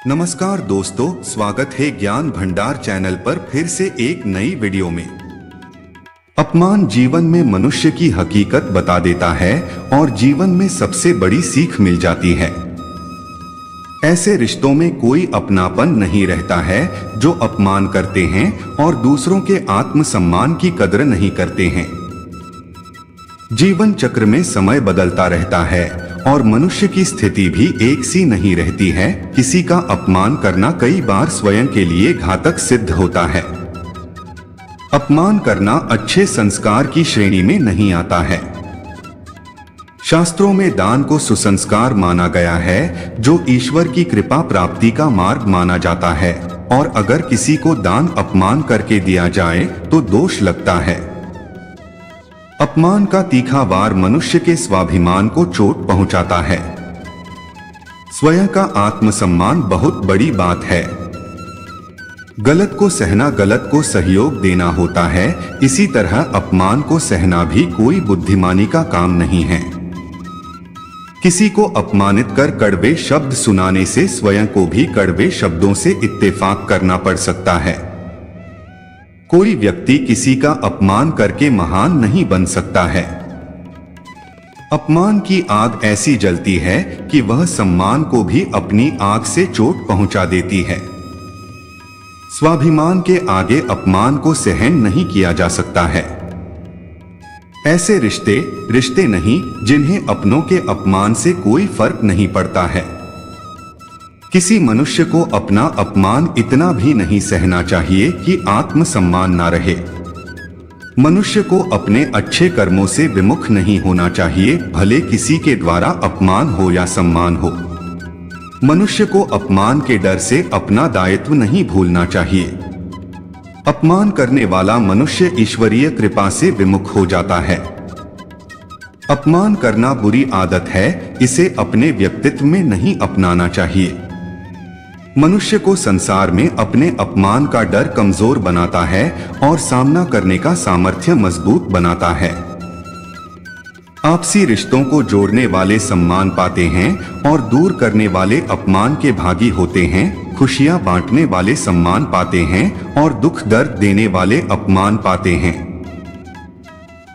नमस्कार दोस्तों, स्वागत है ज्ञान भंडार चैनल पर फिर से एक नई वीडियो में। अपमान जीवन में मनुष्य की हकीकत बता देता है और जीवन में सबसे बड़ी सीख मिल जाती है। ऐसे रिश्तों में कोई अपनापन नहीं रहता है जो अपमान करते हैं और दूसरों के आत्मसम्मान की कदर नहीं करते हैं। जीवन चक्र में समय बदलता रहता है और मनुष्य की स्थिति भी एक सी नहीं रहती है। किसी का अपमान करना कई बार स्वयं के लिए घातक सिद्ध होता है। अपमान करना अच्छे संस्कार की श्रेणी में नहीं आता है। शास्त्रों में दान को सुसंस्कार माना गया है, जो ईश्वर की कृपा प्राप्ति का मार्ग माना जाता है, और अगर किसी को दान अपमान करके दिया जाए तो दोष लगता है। अपमान का तीखा वार मनुष्य के स्वाभिमान को चोट पहुंचाता है। स्वयं का आत्मसम्मान बहुत बड़ी बात है। गलत को सहना गलत को सहयोग देना होता है। इसी तरह अपमान को सहना भी कोई बुद्धिमानी का काम नहीं है। किसी को अपमानित कर कड़वे शब्द सुनाने से स्वयं को भी कड़वे शब्दों से इत्तेफाक करना पड़ सकता है। कोई व्यक्ति किसी का अपमान करके महान नहीं बन सकता है। अपमान की आग ऐसी जलती है कि वह सम्मान को भी अपनी आग से चोट पहुंचा देती है। स्वाभिमान के आगे अपमान को सहन नहीं किया जा सकता है। ऐसे रिश्ते नहीं जिन्हें अपनों के अपमान से कोई फर्क नहीं पड़ता है। किसी मनुष्य को अपना अपमान इतना भी नहीं सहना चाहिए कि आत्मसम्मान ना रहे। मनुष्य को अपने अच्छे कर्मों से विमुख नहीं होना चाहिए, भले किसी के द्वारा अपमान हो या सम्मान हो। मनुष्य को अपमान के डर से अपना दायित्व नहीं भूलना चाहिए। अपमान करने वाला मनुष्य ईश्वरीय कृपा से विमुख हो जाता है। अपमान करना बुरी आदत है, इसे अपने व्यक्तित्व में नहीं अपनाना चाहिए। मनुष्य को संसार में अपने अपमान का डर कमजोर बनाता है और सामना करने का सामर्थ्य मजबूत बनाता है। आपसी रिश्तों को जोड़ने वाले सम्मान पाते हैं और दूर करने वाले अपमान के भागी होते हैं। खुशियां बांटने वाले सम्मान पाते हैं और दुख दर्द देने वाले अपमान पाते हैं।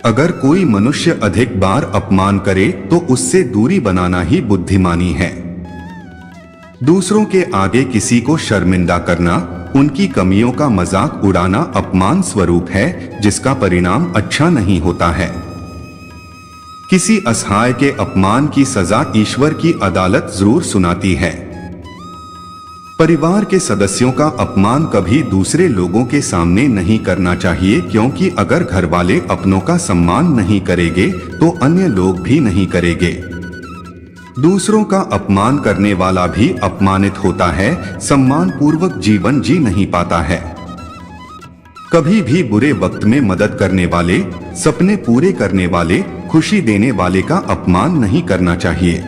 अगर कोई मनुष्य अधिक बार अपमान करे तो उससे दूरी बनाना ही बुद्धिमानी है। दूसरों के आगे किसी को शर्मिंदा करना, उनकी कमियों का मजाक उड़ाना अपमान स्वरूप है, जिसका परिणाम अच्छा नहीं होता है। किसी असहाय के अपमान की सजा ईश्वर की अदालत जरूर सुनाती है। परिवार के सदस्यों का अपमान कभी दूसरे लोगों के सामने नहीं करना चाहिए, क्योंकि अगर घर वाले अपनों का सम्मान नहीं करेंगे तो अन्य लोग भी नहीं करेंगे। दूसरों का अपमान करने वाला भी अपमानित होता है, सम्मान पूर्वक जीवन जी नहीं पाता है। कभी भी बुरे वक्त में मदद करने वाले, सपने पूरे करने वाले, खुशी देने वाले का अपमान नहीं करना चाहिए।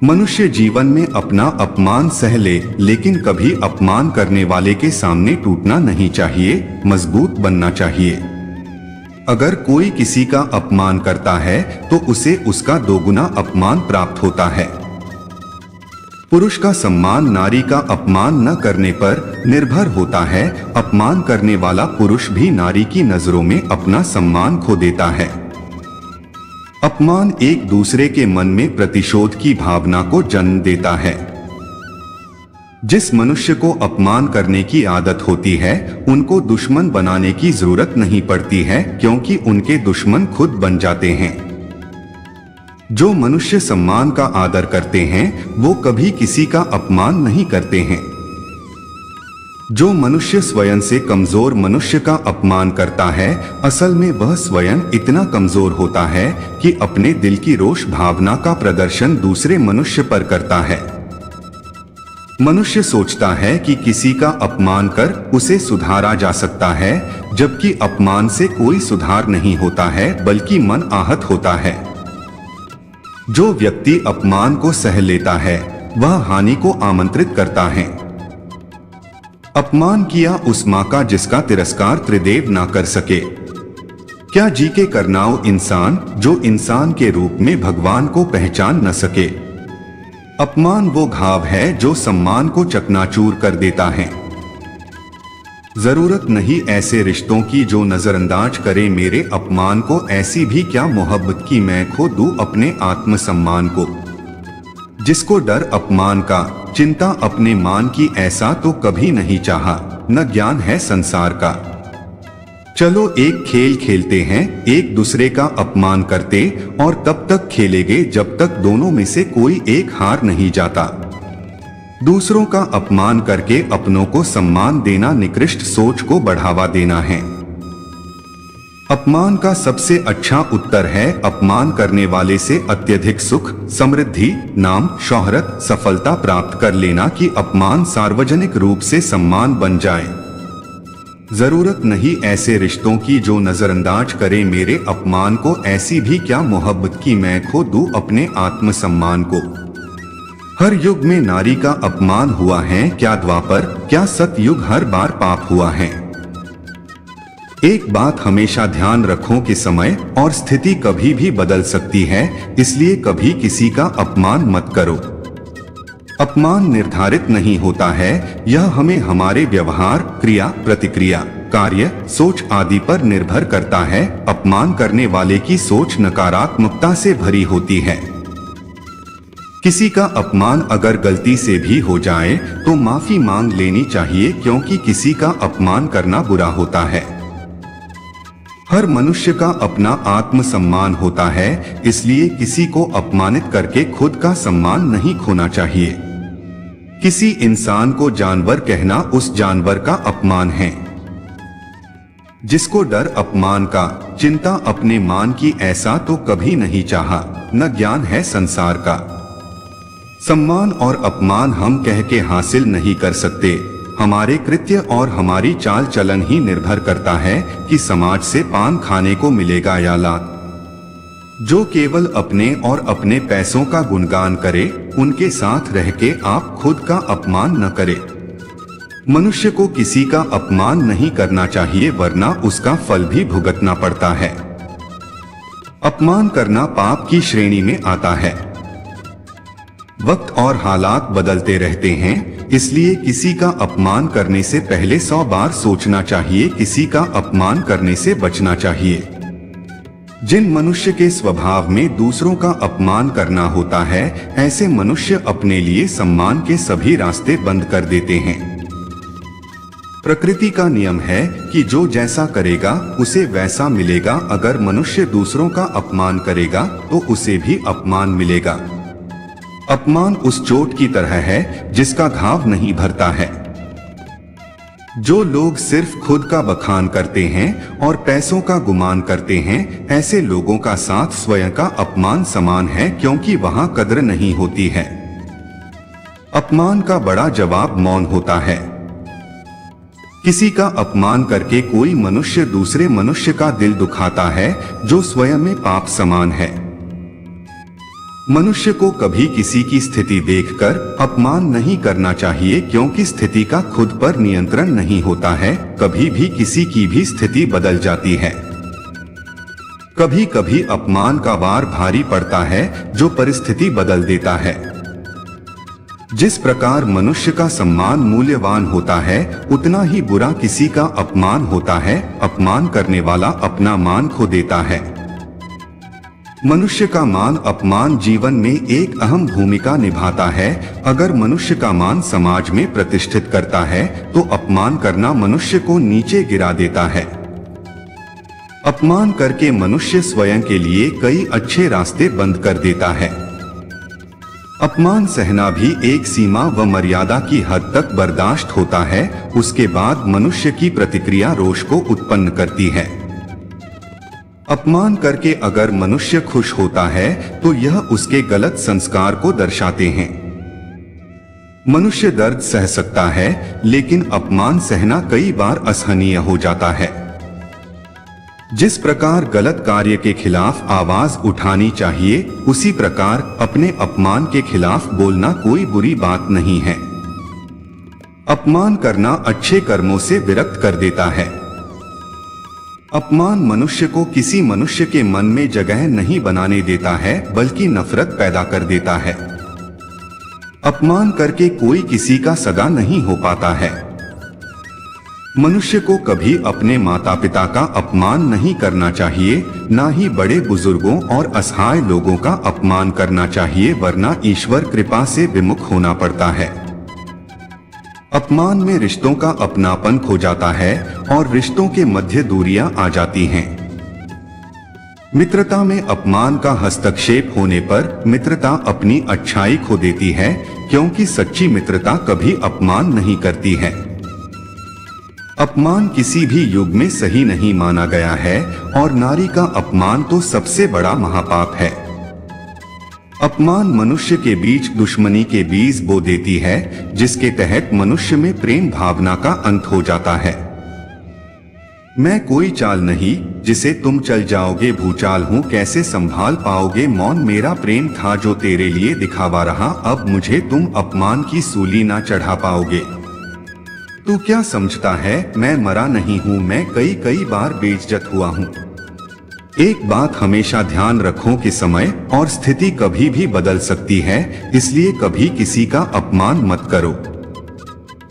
मनुष्य जीवन में अपना अपमान सह ले, लेकिन कभी अपमान करने वाले के सामने टूटना नहीं चाहिए, मजबूत बनना चाहिए। अगर कोई किसी का अपमान करता है तो उसे उसका दोगुना अपमान प्राप्त होता है। पुरुष का सम्मान नारी का अपमान न करने पर निर्भर होता है। अपमान करने वाला पुरुष भी नारी की नजरों में अपना सम्मान खो देता है। अपमान एक दूसरे के मन में प्रतिशोध की भावना को जन्म देता है। जिस मनुष्य को अपमान करने की आदत होती है, उनको दुश्मन बनाने की जरूरत नहीं पड़ती है, क्योंकि उनके दुश्मन खुद बन जाते हैं। जो मनुष्य सम्मान का आदर करते हैं, वो कभी किसी का अपमान नहीं करते हैं। जो मनुष्य स्वयं से कमजोर मनुष्य का अपमान करता है, असल में वह स्वयं इतना कमजोर होता है कि अपने दिल की रोष भावना का प्रदर्शन दूसरे मनुष्य पर करता है। मनुष्य सोचता है कि किसी का अपमान कर उसे सुधारा जा सकता है, जबकि अपमान से कोई सुधार नहीं होता है, बल्कि मन आहत होता है। जो व्यक्ति अपमान को सह लेता है, वह हानि को आमंत्रित करता है। अपमान किया उस मां का जिसका तिरस्कार त्रिदेव ना कर सके। क्या जी के करनाओ इंसान, जो इंसान के रूप में भगवान को पहचान न सके। अपमान वो घाव है जो सम्मान को चकनाचूर कर देता है। जरूरत नहीं ऐसे रिश्तों की जो नजरअंदाज करे मेरे अपमान को, ऐसी भी क्या मोहब्बत की मैं खो दूं अपने आत्मसम्मान को। जिसको डर अपमान का, चिंता अपने मान की, ऐसा तो कभी नहीं चाहा, न ज्ञान है संसार का। चलो एक खेल खेलते हैं, एक दूसरे का अपमान करते, और तब तक खेलेंगे जब तक दोनों में से कोई एक हार नहीं जाता। दूसरों का अपमान करके अपनों को सम्मान देना निकृष्ट सोच को बढ़ावा देना है। अपमान का सबसे अच्छा उत्तर है अपमान करने वाले से अत्यधिक सुख, समृद्धि, नाम, शोहरत, सफलता प्राप्त कर लेना कि अपमान सार्वजनिक रूप से सम्मान बन जाए। जरूरत नहीं ऐसे रिश्तों की जो नजरअंदाज करे मेरे अपमान को, ऐसी भी क्या मोहब्बत की मैं खो दूं अपने आत्मसम्मान को। हर युग में नारी का अपमान हुआ है, क्या द्वापर, क्या सतयुग हर बार पाप हुआ है। एक बात हमेशा ध्यान रखो कि समय और स्थिति कभी भी बदल सकती है, इसलिए कभी किसी का अपमान मत करो। अपमान निर्धारित नहीं होता है, यह हमें हमारे व्यवहार, क्रिया, प्रतिक्रिया, कार्य, सोच आदि पर निर्भर करता है। अपमान करने वाले की सोच नकारात्मकता से भरी होती है। किसी का अपमान अगर गलती से भी हो जाए तो माफी मांग लेनी चाहिए, क्योंकि किसी का अपमान करना बुरा होता है। हर मनुष्य का अपना आत्मसम्मान होता है, इसलिए किसी को अपमानित करके खुद का सम्मान नहीं खोना चाहिए। किसी इंसान को जानवर कहना उस जानवर का अपमान है। जिसको डर अपमान का, चिंता अपने मान की, ऐसा तो कभी नहीं चाहा, न ज्ञान है संसार का। सम्मान और अपमान हम कह के हासिल नहीं कर सकते, हमारे कृत्य और हमारी चाल चलन ही निर्भर करता है कि समाज से पान खाने को मिलेगा या लात। जो केवल अपने और अपने पैसों का गुणगान करे, उनके साथ रह के आप खुद का अपमान न करें। मनुष्य को किसी का अपमान नहीं करना चाहिए, वरना उसका फल भी भुगतना पड़ता है। अपमान करना पाप की श्रेणी में आता है। वक्त और हालात बदलते रहते हैं, इसलिए किसी का अपमान करने से पहले 100 बार सोचना चाहिए, किसी का अपमान करने से बचना चाहिए। जिन मनुष्य के स्वभाव में दूसरों का अपमान करना होता है, ऐसे मनुष्य अपने लिए सम्मान के सभी रास्ते बंद कर देते हैं। प्रकृति का नियम है कि जो जैसा करेगा उसे वैसा मिलेगा। अगर मनुष्य दूसरों का अपमान करेगा तो उसे भी अपमान मिलेगा। अपमान उस चोट की तरह है जिसका घाव नहीं भरता है। जो लोग सिर्फ खुद का बखान करते हैं और पैसों का गुमान करते हैं, ऐसे लोगों का साथ स्वयं का अपमान समान है, क्योंकि वहां कद्र नहीं होती है। अपमान का बड़ा जवाब मौन होता है। किसी का अपमान करके कोई मनुष्य दूसरे मनुष्य का दिल दुखाता है, जो स्वयं में पाप समान है। मनुष्य को कभी किसी की स्थिति देखकर अपमान नहीं करना चाहिए, क्योंकि स्थिति का खुद पर नियंत्रण नहीं होता है। कभी भी किसी की भी स्थिति बदल जाती है। कभी कभी अपमान का वार भारी पड़ता है, जो परिस्थिति बदल देता है। जिस प्रकार मनुष्य का सम्मान मूल्यवान होता है, उतना ही बुरा किसी का अपमान होता है। अपमान करने वाला अपना मान खो देता है। मनुष्य का मान अपमान जीवन में एक अहम भूमिका निभाता है। अगर मनुष्य का मान समाज में प्रतिष्ठित करता है, तो अपमान करना मनुष्य को नीचे गिरा देता है। अपमान करके मनुष्य स्वयं के लिए कई अच्छे रास्ते बंद कर देता है। अपमान सहना भी एक सीमा व मर्यादा की हद तक बर्दाश्त होता है, उसके बाद मनुष्य की प्रतिक्रिया रोष को उत्पन्न करती है। अपमान करके अगर मनुष्य खुश होता है तो यह उसके गलत संस्कार को दर्शाते हैं। मनुष्य दर्द सह सकता है, लेकिन अपमान सहना कई बार असहनीय हो जाता है। जिस प्रकार गलत कार्य के खिलाफ आवाज उठानी चाहिए, उसी प्रकार अपने अपमान के खिलाफ बोलना कोई बुरी बात नहीं है। अपमान करना अच्छे कर्मों से विरक्त कर देता है। अपमान मनुष्य को किसी मनुष्य के मन में जगह नहीं बनाने देता है, बल्कि नफरत पैदा कर देता है। अपमान करके कोई किसी का सगा नहीं हो पाता है। मनुष्य को कभी अपने माता पिता का अपमान नहीं करना चाहिए, ना ही बड़े बुजुर्गों और असहाय लोगों का अपमान करना चाहिए, वरना ईश्वर कृपा से विमुख होना पड़ता है। अपमान में रिश्तों का अपनापन खो जाता है और रिश्तों के मध्य दूरियां आ जाती हैं। मित्रता में अपमान का हस्तक्षेप होने पर मित्रता अपनी अच्छाई खो देती है, क्योंकि सच्ची मित्रता कभी अपमान नहीं करती है। अपमान किसी भी युग में सही नहीं माना गया है और नारी का अपमान तो सबसे बड़ा महापाप है। अपमान मनुष्य के बीच दुश्मनी के बीज बो देती है, जिसके तहत मनुष्य में प्रेम भावना का अंत हो जाता है। मैं कोई चाल नहीं जिसे तुम चल जाओगे, भूचाल हूँ कैसे संभाल पाओगे, मौन मेरा प्रेम था जो तेरे लिए दिखावा रहा, अब मुझे तुम अपमान की सूली ना चढ़ा पाओगे। तू क्या समझता है मैं मरा नहीं हूँ, मैं कई कई बार बेइज्जत हुआ हूँ। एक बात हमेशा ध्यान रखो कि समय और स्थिति कभी भी बदल सकती है, इसलिए कभी किसी का अपमान मत करो।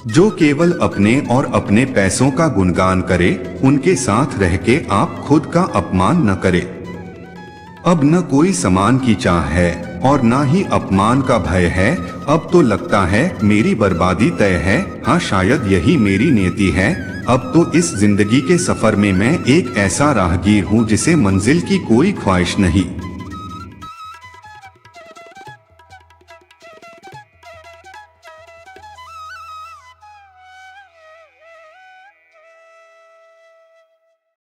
जो केवल अपने और अपने पैसों का गुणगान करे, उनके साथ रह के आप खुद का अपमान न करे। अब न कोई सम्मान की चाह है और ना ही अपमान का भय है। अब तो लगता है मेरी बर्बादी तय है, हाँ शायद यही मेरी नियति है। अब तो इस जिंदगी के सफर में मैं एक ऐसा राहगीर हूँ जिसे मंजिल की कोई ख्वाहिश नहीं।